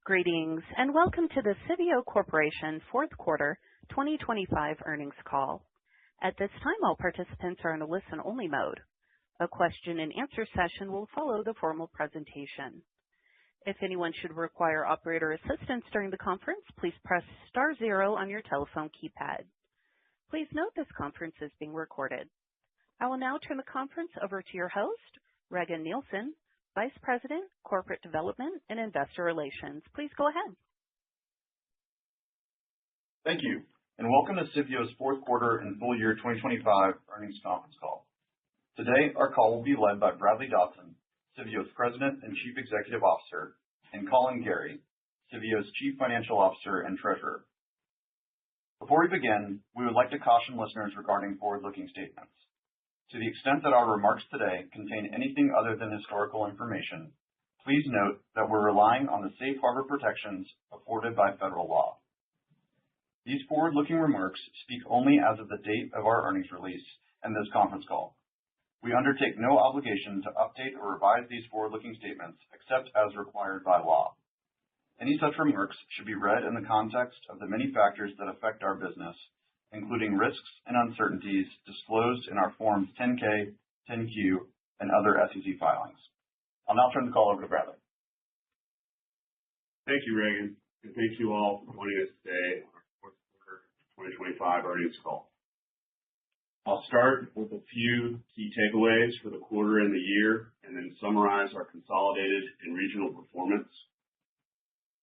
Greetings, and welcome to the Civeo Corporation Fourth Quarter 2025 Earnings Call. At this time, all participants are in a listen-only mode. A question-and-answer session will follow the formal presentation. If anyone should require operator assistance during the conference, please press star zero on your telephone keypad. Please note this conference is being recorded. I will now turn the conference over to your host, Regan Nielsen, Vice President, Corporate Development and Investor Relations. Please go ahead. Thank you, and welcome to Civeo's Fourth Quarter and Full Year 2025 Earnings Conference Call. Today, our call will be led by Bradley Dodson, Civeo's President and Chief Executive Officer, and Collin Gerry, Civeo's Chief Financial Officer and Treasurer. Before we begin, we would like to caution listeners regarding forward-looking statements. To the extent that our remarks today contain anything other than historical information, please note that we're relying on the safe harbor protections afforded by federal law. These forward-looking remarks speak only as of the date of our earnings release and this conference call. We undertake no obligation to update or revise these forward-looking statements except as required by law. Any such remarks should be read in the context of the many factors that affect our business, including risks and uncertainties disclosed in our Forms 10-K, 10-Q, and other SEC filings. I'll now turn the call over to Bradley. Thank you, Reagan, and thank you all for joining us today on our fourth quarter 2025 earnings call. I'll start with a few key takeaways for the quarter and the year, and then summarize our consolidated and regional performance.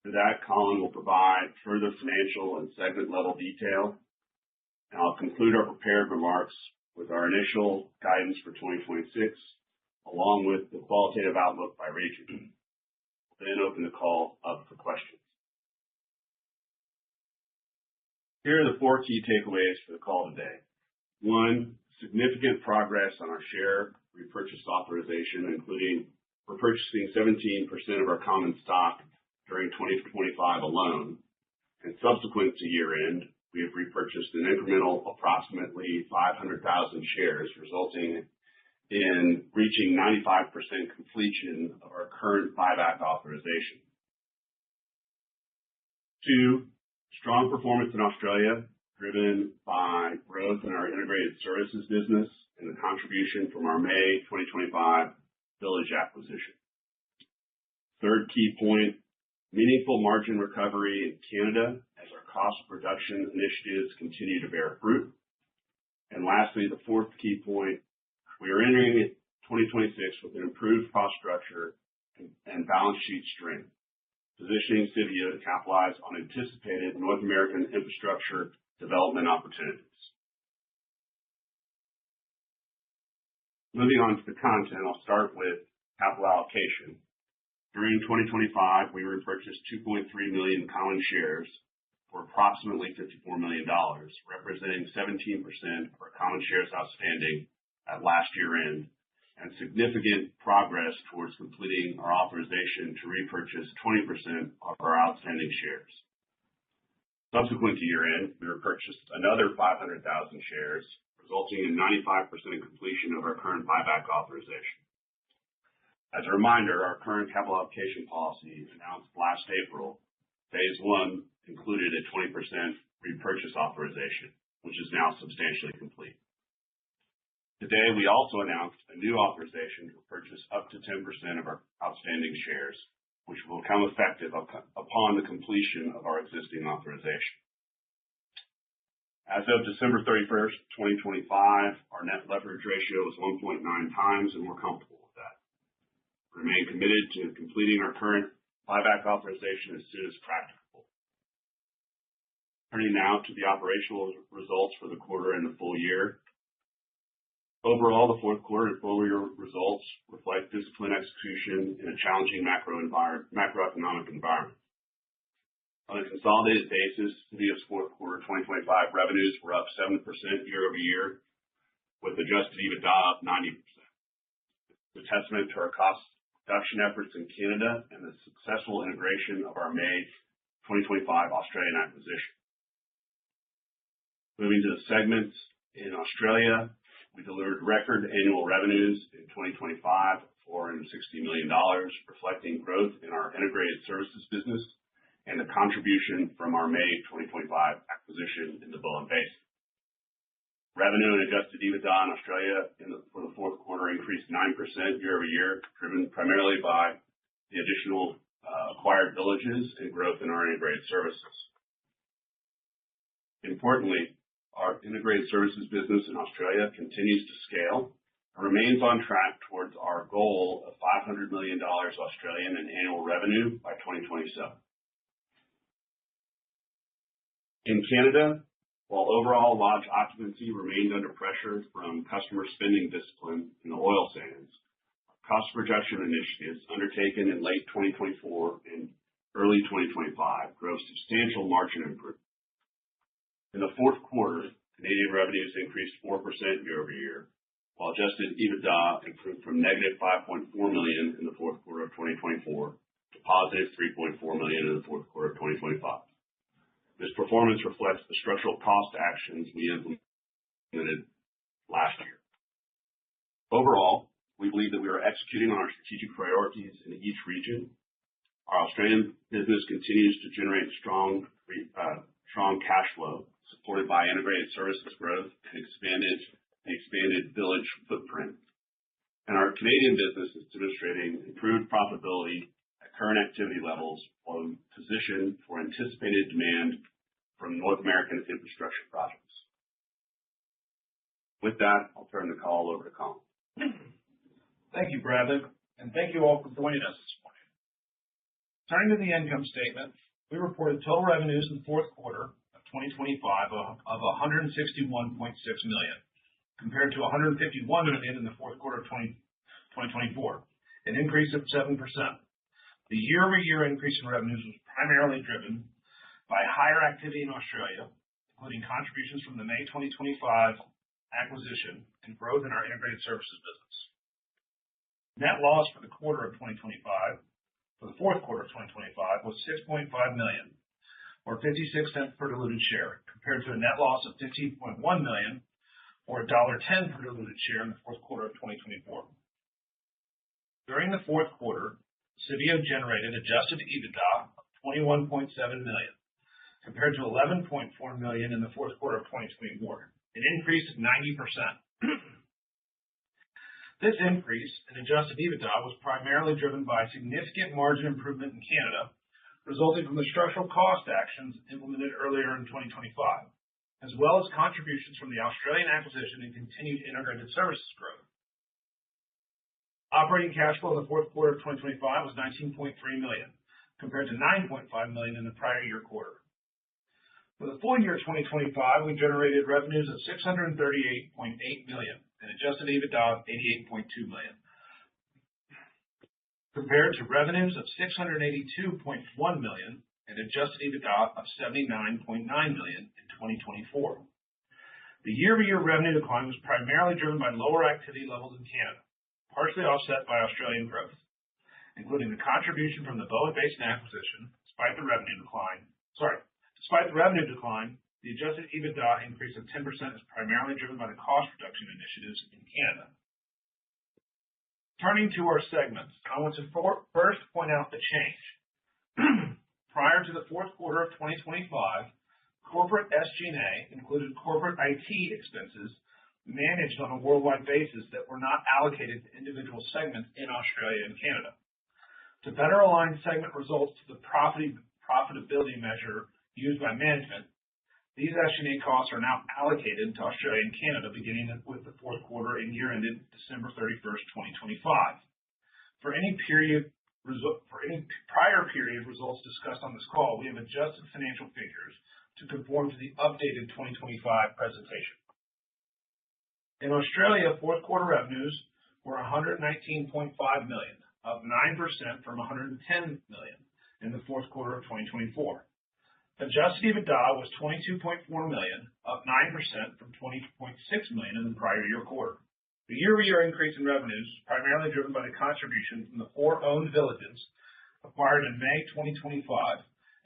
For that, Collin will provide further financial and segment-level detail, and I'll conclude our prepared remarks with our initial guidance for 2026, along with the qualitative outlook by region. We'll then open the call up for questions. Here are the four key takeaways for the call today. One, significant progress on our share repurchase authorization, including repurchasing 17% of our common stock during 2025 alone, and subsequent to year-end, we have repurchased an incremental approximately 500,000 shares, resulting in reaching 95% completion of our current buyback authorization. Two, strong performance in Australia, driven by growth in our integrated services business and the contribution from our May 2025 Village acquisition. Third key point, meaningful margin recovery in Canada as our cost reduction initiatives continue to bear fruit. And lastly, the fourth key point, we are entering 2026 with an improved cost structure and balance sheet strength, positioning Civeo to capitalize on anticipated North American infrastructure development opportunities. Moving on to the content, I'll start with capital allocation. During 2025, we repurchased 2.3 million common shares for approximately $54 million, representing 17% of our common shares outstanding at last year-end, and significant progress towards completing our authorization to repurchase 20% of our outstanding shares. Subsequent to year-end, we repurchased another 500,000 shares, resulting in 95% completion of our current buyback authorization. As a reminder, our current capital allocation policy, announced last April, phase one included a 20% repurchase authorization, which is now substantially complete. Today, we also announced a new authorization to purchase up to 10% of our outstanding shares, which will become effective upon the completion of our existing authorization. As of December 31st, 2025, our net leverage ratio was 1.9 times, and we're comfortable with that. We remain committed to completing our current buyback authorization as soon as practicable. Turning now to the operational results for the quarter and the full year. Overall, the fourth quarter and full year results reflect disciplined execution in a challenging macroeconomic environment. On a consolidated basis, Civeo's fourth quarter 2025 revenues were up 7% year-over-year, with adjusted EBITDA up 90%. It's a testament to our cost reduction efforts in Canada and the successful integration of our May 2025 Australian acquisition. Moving to the segments. In Australia, we delivered record annual revenues in 2025 of $460 million, reflecting growth in our integrated services business and the contribution from our May 2025 acquisition in the Bowen Basin. Revenue and adjusted EBITDA in Australia for the fourth quarter increased 9% year-over-year, driven primarily by the additional acquired villages and growth in our integrated services. Importantly, our integrated services business in Australia continues to scale and remains on track towards our goal of 500 million Australian dollars in annual revenue by 2027. In Canada, while overall lodge occupancy remained under pressure from customer spending discipline in the oil sands, cost reduction initiatives undertaken in late 2024 and early 2025 drove substantial margin improvement. In the fourth quarter, Canadian revenues increased 4% year-over-year, while adjusted EBITDA improved from negative $5.4 million in the fourth quarter of 2024 to positive $3.4 million in the fourth quarter of 2025. This performance reflects the structural cost actions we implemented last year. Overall, we believe that we are executing on our strategic priorities in each region. Our Australian business continues to generate strong cash flow, supported by integrated services growth and expanded village footprint. And our Canadian business is demonstrating improved profitability at current activity levels while positioned for anticipated demand from North American infrastructure projects. With that, I'll turn the call over to Colin. Thank you, Bradley, and thank you all for joining us this morning. Turning to the income statement, we reported total revenues in the fourth quarter of 2025 of $161.6 million, compared to $151 million in the fourth quarter of 2024, an increase of 7%. The year-over-year increase in revenues was primarily driven by higher activity in Australia, including contributions from the May 2025 acquisition and growth in our integrated services business. Net loss for the fourth quarter of 2025 was $6.5 million, or 56 cents per diluted share, compared to a net loss of $15.1 million, or $1.10 per diluted share in the fourth quarter of 2024. During the fourth quarter, Civeo generated adjusted EBITDA of $21.7 million, compared to $11.4 million in the fourth quarter of 2024, an increase of 90%. This increase in adjusted EBITDA was primarily driven by significant margin improvement in Canada, resulting from the structural cost actions implemented earlier in 2025, as well as contributions from the Australian acquisition and continued integrated services growth. Operating cash flow in the fourth quarter of 2025 was $19.3 million, compared to $9.5 million in the prior year quarter. For the full year 2025, we generated revenues of $638.8 million and adjusted EBITDA of $88.2 million, compared to revenues of $682.1 million and adjusted EBITDA of $79.9 million in 2024. The year-over-year revenue decline was primarily driven by lower activity levels in Canada, partially offset by Australian growth, including the contribution from the Bowen Basin acquisition. Despite the revenue decline, the adjusted EBITDA increase of 10% is primarily driven by the cost reduction initiatives in Canada. Turning to our segments, I want to first point out the change. Prior to the fourth quarter of 2025, corporate SG&A included corporate IT expenses managed on a worldwide basis that were not allocated to individual segments in Australia and Canada. To better align segment results to the profitability measure used by management, these SG&A costs are now allocated to Australia and Canada, beginning with the fourth quarter and year ended December 31st, 2025. For any prior period results discussed on this call, we have adjusted financial figures to conform to the updated 2025 presentation. In Australia, fourth quarter revenues were $119.5 million, up 9% from $110 million in the fourth quarter of 2024. Adjusted EBITDA was $22.4 million, up 9% from $20.6 million in the prior year quarter. The year-over-year increase in revenues was primarily driven by the contribution from the 4 owned villages acquired in May 2025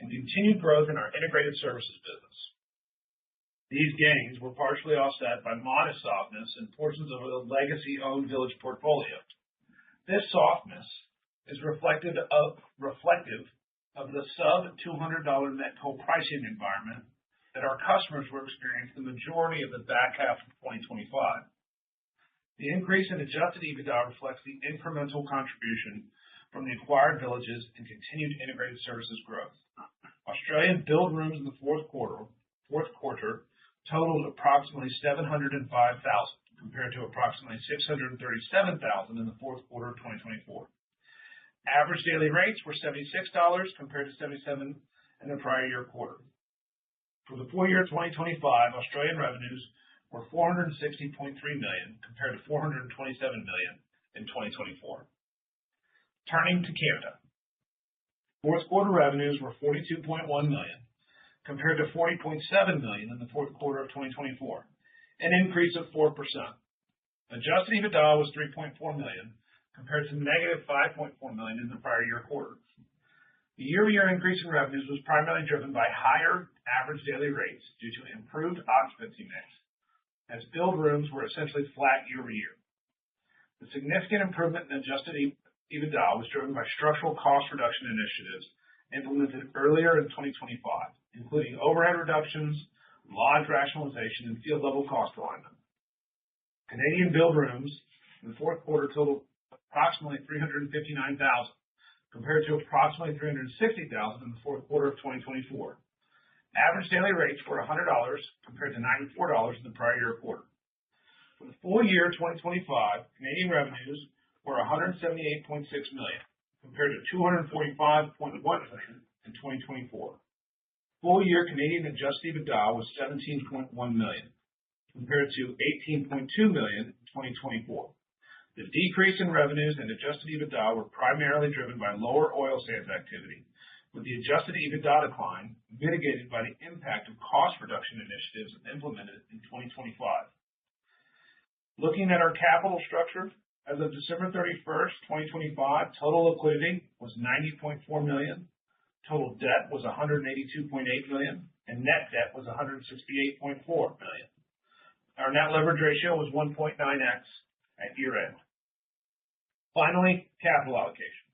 and continued growth in our integrated services business. These gains were partially offset by modest softness in portions of the legacy owned village portfolio. This softness is reflective of the sub-$200 met coal pricing environment that our customers were experiencing the majority of the back half of 2025. The increase in adjusted EBITDA reflects the incremental contribution from the acquired villages and continued integrated services growth. Australian billed rooms in the fourth quarter totaled approximately 705,000, compared to approximately 637,000 in the fourth quarter of 2024. Average daily rates were $76 compared to $77 in the prior year quarter. For the full year 2025, Australian revenues were $460.3 million compared to $427 million in 2024. Turning to Canada. Fourth quarter revenues were $42.1 million compared to $40.7 million in the fourth quarter of 2024, an increase of 4%. Adjusted EBITDA was $3.4 million compared to negative $5.4 million in the prior year quarter. The year-over-year increase in revenues was primarily driven by higher average daily rates due to improved occupancy mix, as billed rooms were essentially flat year-over-year. The significant improvement in adjusted EBITDA was driven by structural cost reduction initiatives implemented earlier in 2025, including overhead reductions, lodge rationalization, and field-level cost alignment. Canadian billed rooms in the fourth quarter totaled approximately 359,000, compared to approximately 360,000 in the fourth quarter of 2024. Average daily rates were $100 compared to $94 in the prior year quarter. For the full year 2025, Canadian revenues were $178.6 million, compared to $245.1 million in 2024. Full year Canadian adjusted EBITDA was $17.1 million, compared to $18.2 million in 2024. The decrease in revenues and adjusted EBITDA were primarily driven by lower oil sands activity, with the adjusted EBITDA decline mitigated by the impact of cost reduction initiatives implemented in 2025. Looking at our capital structure, as of December 31st, 2025, total liquidity was $90.4 million, total debt was $182.8 million, and net debt was $168.4 million. Our net leverage ratio was 1.9x at year-end. Finally, capital allocation.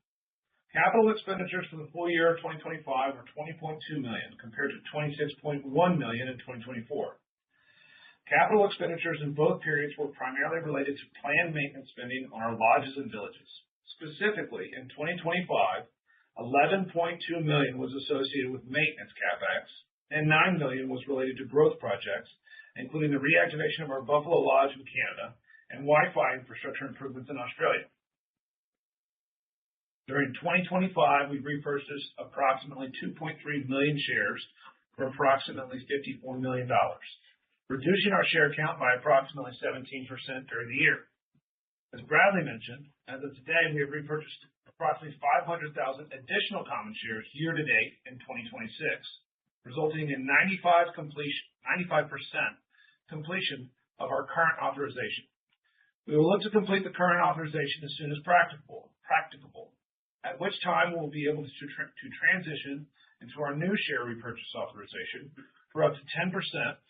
Capital expenditures for the full year of 2025 were $20.2 million, compared to $26.1 million in 2024. Capital expenditures in both periods were primarily related to planned maintenance spending on our lodges and villages. Specifically, in 2025, $11.2 million was associated with maintenance CapEx, and $9 million was related to growth projects, including the reactivation of our Buffalo Lodge in Canada and Wi-Fi infrastructure improvements in Australia. During 2025, we repurchased approximately 2.3 million shares for approximately $54 million, reducing our share count by approximately 17% during the year. As Bradley mentioned, as of today, we have repurchased approximately 500,000 additional common shares year to date in 2026, resulting in 95% completion of our current authorization. We will look to complete the current authorization as soon as practicable, at which time we will be able to transition into our new share repurchase authorization for up to 10%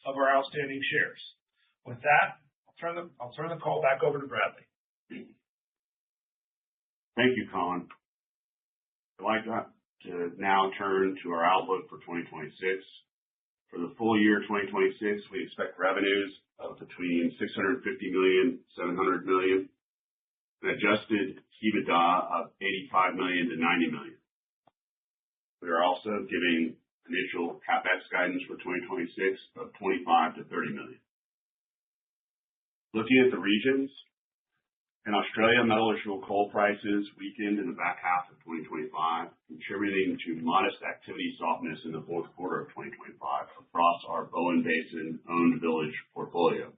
of our outstanding shares. With that, I'll turn the call back over to Bradley. Thank you, Colin. I'd like to now turn to our outlook for 2026. For the full year 2026, we expect revenues of between $650 million, $700 million, and adjusted EBITDA of $85 million to $90 million. We are also giving initial CapEx guidance for 2026 of $25 to $30 million. Looking at the regions, in Australia, metallurgical coal prices weakened in the back half of 2025, contributing to modest activity softness in the fourth quarter of 2025 across our Bowen Basin-owned village portfolio.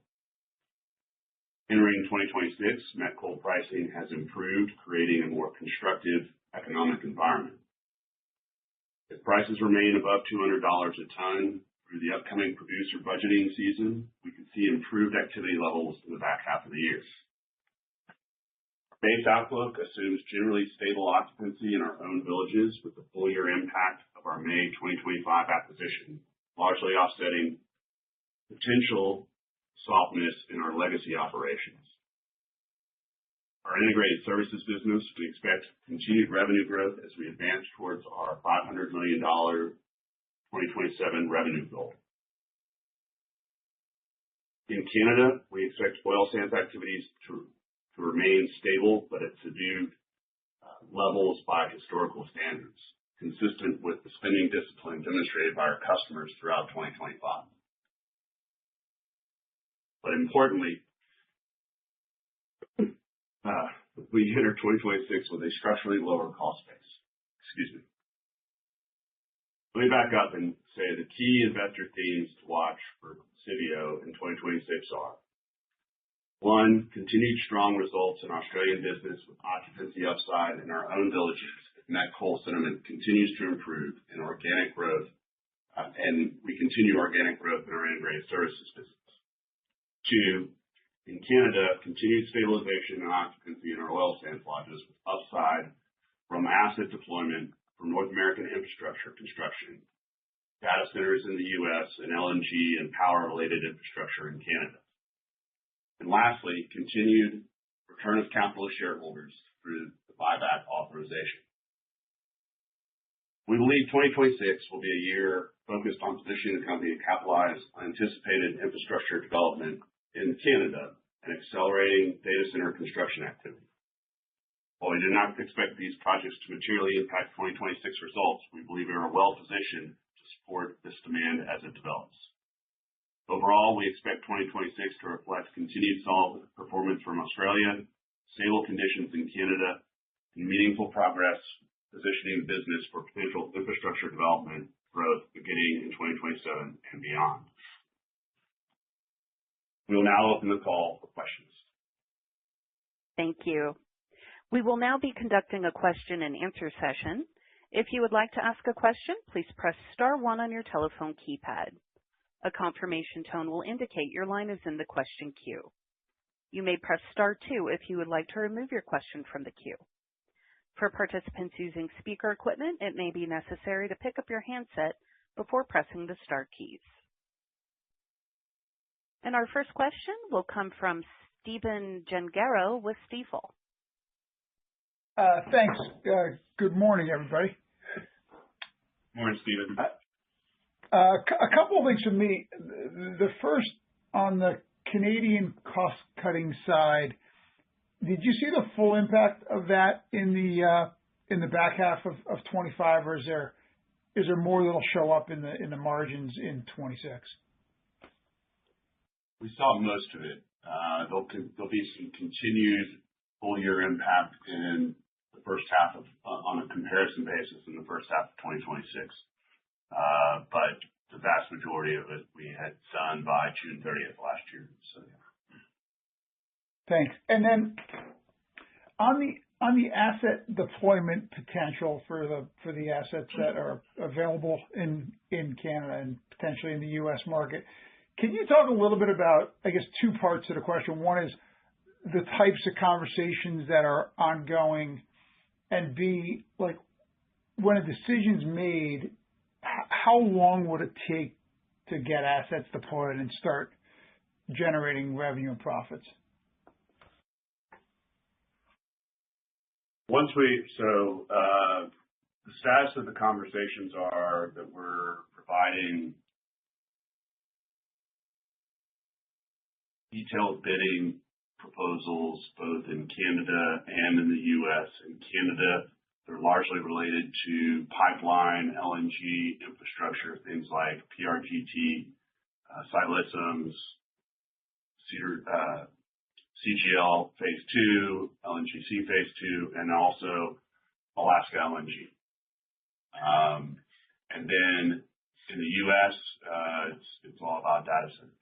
Entering 2026, met coal pricing has improved, creating a more constructive economic environment. If prices remain above $200 a ton through the upcoming producer budgeting season, we could see improved activity levels in the back half of the year. Our base outlook assumes generally stable occupancy in our own villages, with the full year impact of our May 2025 acquisition largely offsetting potential softness in our legacy operations. Our integrated services business, we expect continued revenue growth as we advance towards our $500 million 2027 revenue goal. In Canada, we expect oil sands activities to remain stable, but at subdued levels by historical standards, consistent with the spending discipline demonstrated by our customers throughout 2025. But importantly, we enter 2026 with a structurally lower cost base. Excuse me. Let me back up and say the key investor themes to watch for Civeo in 2026 are: one, continued strong results in Australian business with occupancy upside in our own villages. Met coal sentiment continues to improve in organic growth, and we continue organic growth in our integrated services business. Two, in Canada, continued stabilization and occupancy in our oil sands lodges with upside from asset deployment from North American infrastructure construction, data centers in the U.S., and LNG and power-related infrastructure in Canada. And lastly, continued return of capital to shareholders through the buyback authorization. We believe 2026 will be a year focused on positioning the company to capitalize on anticipated infrastructure development in Canada and accelerating data center construction activity. While we do not expect these projects to materially impact 2026 results, we believe we are well positioned to support this demand as it develops. Overall, we expect 2026 to reflect continued solid performance from Australia, stable conditions in Canada, and meaningful progress positioning the business for potential infrastructure development growth beginning in 2027 and beyond. We will now open the call for questions. Thank you. We will now be conducting a question and answer session. If you would like to ask a question, please press star one on your telephone keypad. A confirmation tone will indicate your line is in the question queue. You may press star two if you would like to remove your question from the queue. For participants using speaker equipment, it may be necessary to pick up your handset before pressing the star keys. And our first question will come from Stephen Gengaro with Stifel. Thanks. Good morning, everybody. Morning, Stephen. A couple of things from me. The first, on the Canadian cost-cutting side, did you see the full impact of that in the back half of 25, or is there more that'll show up in the margins in 26? We saw most of it. There'll be some continued full year impact in the first half on a comparison basis in the first half of 2026. But the vast majority of it we had done by June 30th last year. So, yeah. Thanks. And then on the asset deployment potential for the assets that are available in Canada and potentially in the U.S. market, can you talk a little bit about, I guess, two parts to the question? One is the types of conversations that are ongoing, and B, like, when a decision's made, how long would it take to get assets deployed and start generating revenue and profits? The status of the conversations are that we're providing detailed bidding proposals both in Canada and in the U.S. In Canada, they're largely related to pipeline, LNG infrastructure, things like PRGT, Silicens, CGL Phase 2, LNGC Phase 2, and also Alaska LNG. And then in the U.S., it's all about data centers.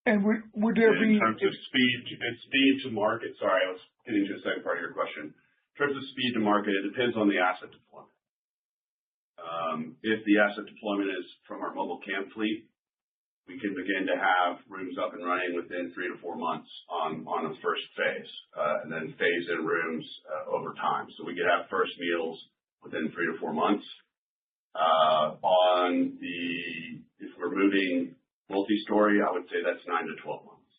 And would there be... In terms of speed to market, sorry, I was getting to the second part of your question. In terms of speed to market, it depends on the asset deployment. If the asset deployment is from our mobile camp fleet, we can begin to have rooms up and running within 3 to 4 months on the first phase, and then phase in rooms over time. So we could have first meals within 3 to 4 months. If we're moving multi-story, I would say that's 9 to 12 months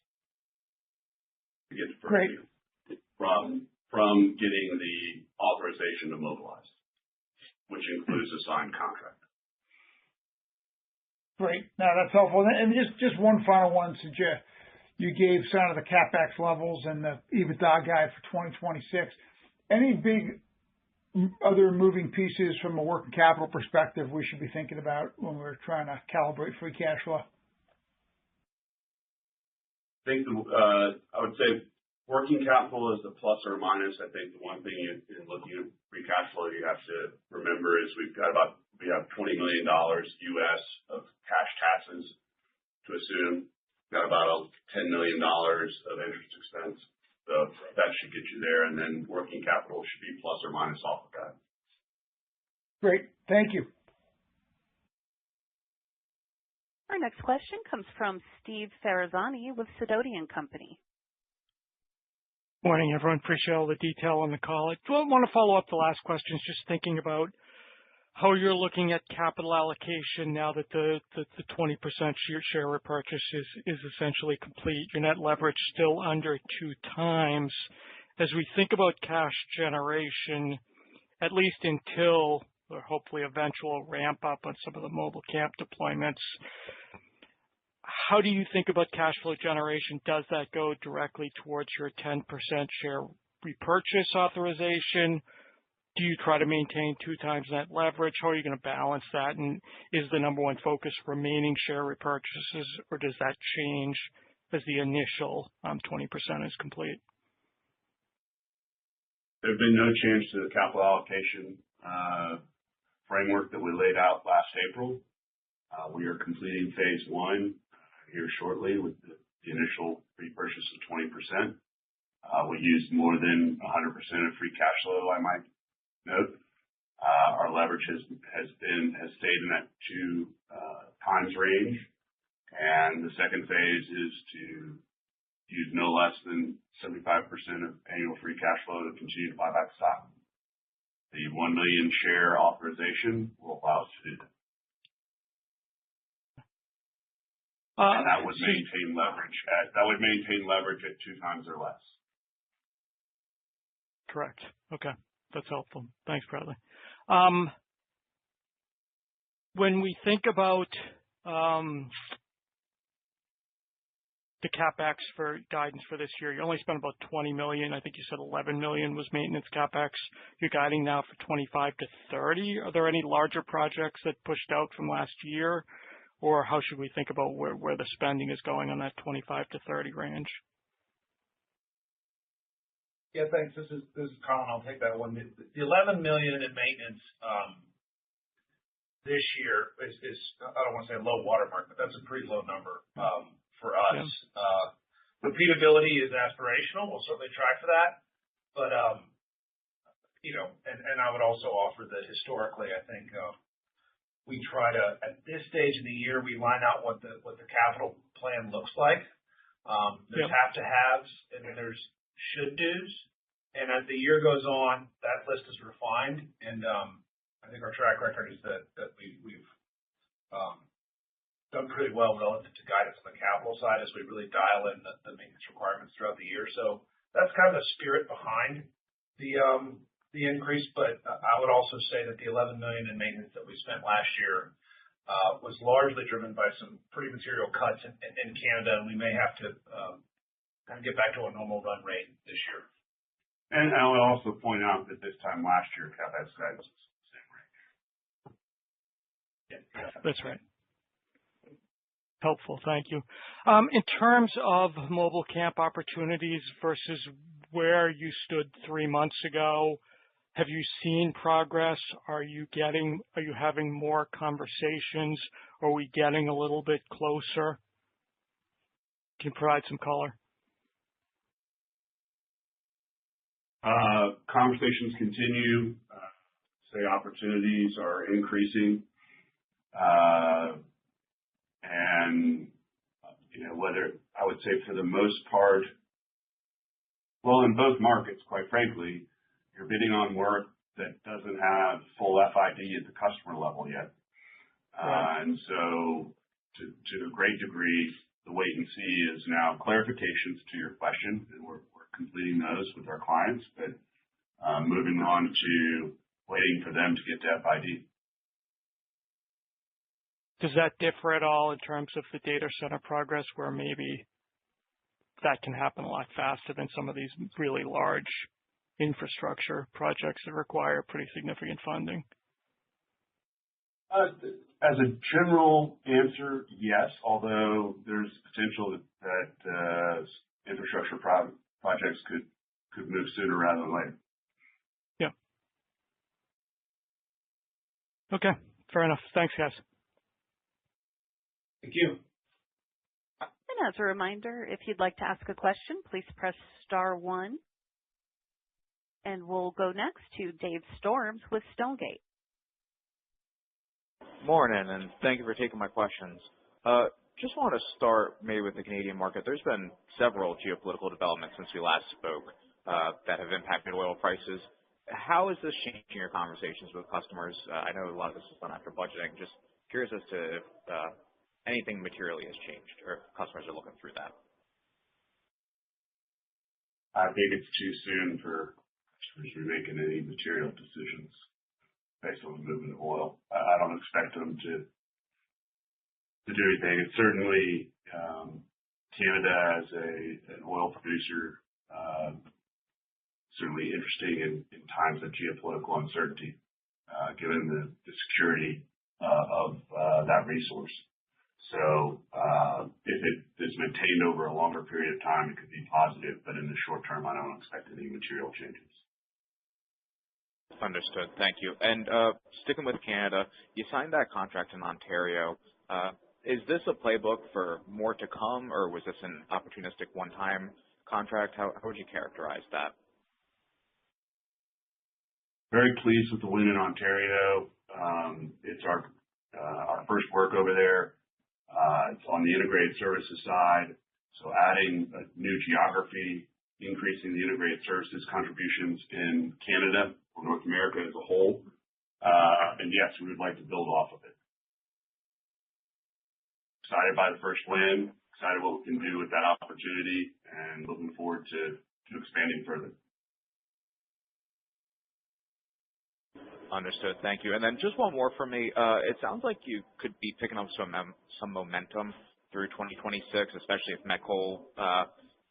to get the first meal. From getting the authorization to mobilize, which includes a signed contract. Great. No, that's helpful. And just one final one, since you gave some of the CapEx levels and the EBITDA guide for 2026. Any big other moving pieces from a working capital perspective we should be thinking about when we're trying to calibrate free cash flow? I think I would say working capital is a plus or a minus. I think the one thing in looking at free cash flow you have to remember is we have $20 million US of cash taxes to assume. We've got about $10 million of interest expense. So that should get you there, and then working capital should be plus or minus off of that. Great. Thank you. Our next question comes from Steve Ferazani with Sidoti & Company. Morning, everyone. Appreciate all the detail on the call. I want to follow up the last questions, just thinking about how you're looking at capital allocation now that the 20% share repurchase is essentially complete. Your net leverage still under 2x. As we think about cash generation, at least until or hopefully eventual ramp up on some of the mobile camp deployments, how do you think about cash flow generation? Does that go directly towards your 10% share repurchase authorization? Do you try to maintain 2x net leverage? How are you going to balance that? And is the number one focus remaining share repurchases, or does that change as the initial 20% is complete? There have been no change to the capital allocation framework that we laid out last April. We are completing phase one here shortly with the initial repurchase of 20%. We used more than 100% of free cash flow, I might note. Our leverage has stayed in that 2x range, and the second phase is to use no less than 75% of annual free cash flow to continue to buy back stock. The 1 million share authorization will allow us to do that. And that would maintain leverage at 2x or less. Correct. Okay. That's helpful. Thanks, Bradley. When we think about the CapEx for guidance for this year, you only spent about $20 million. I think you said $11 million was maintenance CapEx. You're guiding now for $25 to $30. Are there any larger projects that pushed out from last year, or how should we think about where the spending is going on that $25 to $30 range? Yeah, thanks. This is Colin. I'll take that one. The $11 million in maintenance this year is I don't want to say a low watermark, but that's a pretty low number for us. Yeah. Repeatability is aspirational. We'll certainly try for that, but and I would also offer that historically, I think we try to, at this stage of the year, we line out what the capital plan looks like. There's have to haves and then there's should do's, and as the year goes on, that list is refined, and I think our track record is that we've done pretty well relative to guidance on the capital side as we really dial in the maintenance requirements throughout the year. So that's kind of the spirit behind the increase. But I would also say that the $11 million in maintenance that we spent last year was largely driven by some pretty material cuts in Canada, and we may have to kind of get back to a normal run rate this year. And I would also point out that this time last year, CapEx guidance was the same range. Yeah, that's right. Helpful. Thank you. In terms of mobile camp opportunities versus where you stood 3 months ago, have you seen progress? Are you having more conversations? Are we getting a little bit closer? Can you provide some color? Conversations continue. Opportunities are increasing. And, whether I would say for the most part, well, in both markets, quite frankly, you're bidding on work that doesn't have full FID at the customer level yet. Right. And so to a great degree, the wait and see is now clarifications to your question, and we're completing those with our clients. But moving on to waiting for them to get to FID. Does that differ at all in terms of the data center progress, where maybe that can happen a lot faster than some of these really large infrastructure projects that require pretty significant funding? As a general answer, yes, although there's potential that infrastructure projects could move sooner rather than later. Yeah. Okay, fair enough. Thanks, guys. Thank you. And as a reminder, if you'd like to ask a question, please press star 1. And we'll go next to Dave Storms with Stonegate. Morning, and thank you for taking my questions. Just want to start maybe with the Canadian market. There's been several geopolitical developments since we last spoke that have impacted oil prices. How is this changing your conversations with customers? I know a lot of this is done after budgeting. Just curious as to if anything materially has changed or if customers are looking through that. I think it's too soon for customers to be making any material decisions based on the movement of oil. I don't expect them to do anything. It's certainly Canada as an oil producer, certainly interesting in times of geopolitical uncertainty, given the security of that resource. So if it is maintained over a longer period of time, it could be positive, but in the short term, I don't expect any material changes. Understood. Thank you. And sticking with Canada, you signed that contract in Ontario. Is this a playbook for more to come, or was this an opportunistic one-time contract? How would you characterize that? Very pleased with the win in Ontario. It's our first work over there. It's on the integrated services side, so adding a new geography, increasing the integrated services contributions in Canada or North America as a whole. And yes, we would like to build off of it. Excited by the first win, excited what we can do with that opportunity, and looking forward to expanding further. Understood. Thank you. And then just one more for me. It sounds like you could be picking up some momentum through 2026, especially if met coal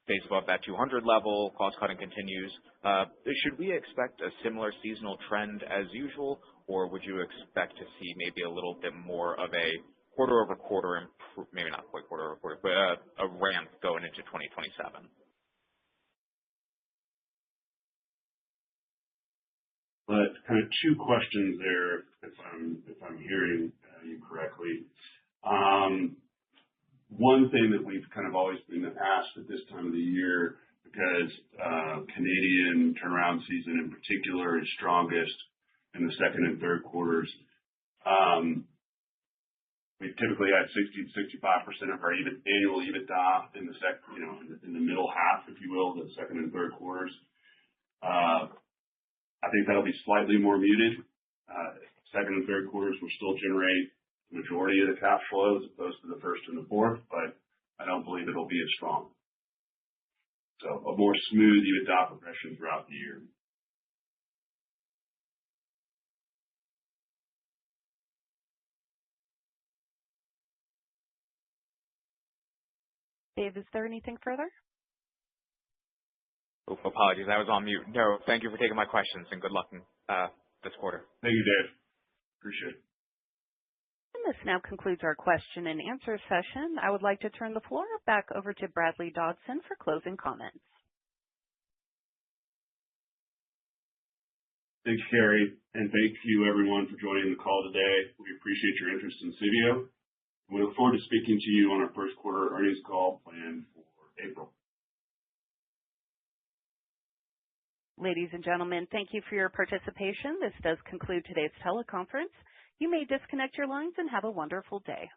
stays above that 200 level, cost cutting continues. Should we expect a similar seasonal trend as usual, or would you expect to see maybe a little bit more of a quarter-over-quarter, maybe not quite quarter-over-quarter, but a ramp going into 2027? But kind of two questions there, if I'm hearing you correctly. One thing that we've kind of always been asked at this time of the year, because Canadian turnaround season in particular is strongest in the second and third quarters. We typically had 60 to 65% of our annual EBITDA in the middle half, if you will, the second and third quarters. I think that'll be slightly more muted. Second and third quarters will still generate the majority of the cash flow as opposed to the first and the fourth, but I don't believe it'll be as strong. So a more smooth EBITDA progression throughout the year. Dave, is there anything further? Oh, apologies, I was on mute. No, thank you for taking my questions, and good luck in this quarter. Thank you, Dave. Appreciate it. And this now concludes our question and answer session. I would like to turn the floor back over to Bradley Dodson for closing comments. Thanks, Carrie, and thank you everyone for joining the call today. We appreciate your interest in Civeo. We look forward to speaking to you on our first quarter earnings call planned for April. Ladies and gentlemen, thank you for your participation. This does conclude today's teleconference. You may disconnect your lines and have a wonderful day.